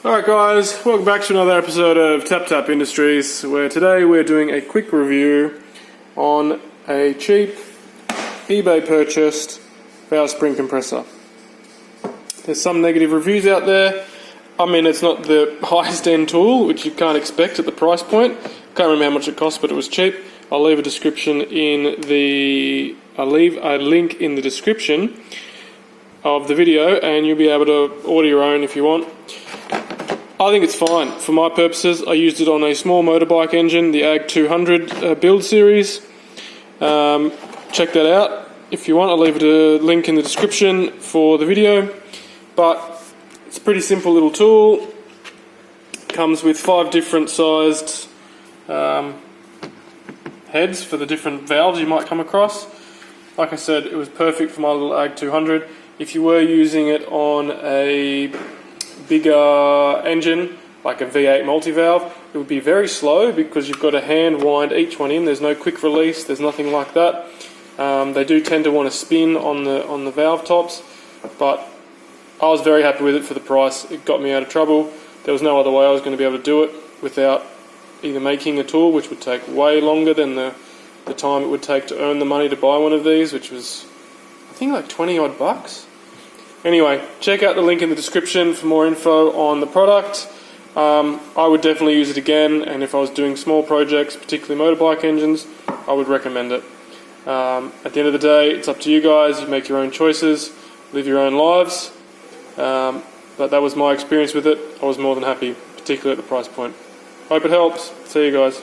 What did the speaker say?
Alright guys, welcome back to another episode of Tap Industries, where today we're doing a quick review on a cheap eBay purchased Valve Spring Compressor. There's some negative reviews out there. I mean, it's not the highest end tool, which you can't expect at the price point. Can't remember how much it cost, but it was cheap. I'll leave a link in the description of the video, and you'll be able to order your own if you want. I think it's fine. For my purposes, I used it on a small motorbike engine, the AG 200 build series. Check that out if you want. I'll leave a link in the description for the video. But it's a pretty simple little tool. Comes with 5 different sized heads for the different valves you might come across. Like I said, it was perfect for my little AG 200. If you were using it on a bigger engine, like a V8 multi-valve, it would be very slow because you've got to hand wind each one in. There's no quick release, there's nothing like that. They do tend to want to spin on the valve tops, but I was very happy with it for the price. It got me out of trouble. There was no other way I was going to be able to do it without either making a tool, which would take way longer than the time it would take to earn the money to buy one of these, which was I think like 20 odd bucks. Anyway, check out the link in the description for more info on the product. I would definitely use it again, and if I was doing small projects, particularly motorbike engines, I would recommend it. At the end of the day, it's up to you guys. You make your own choices, live your own lives. But that was my experience with it. I was more than happy, particularly at the price point. Hope it helps. See you guys.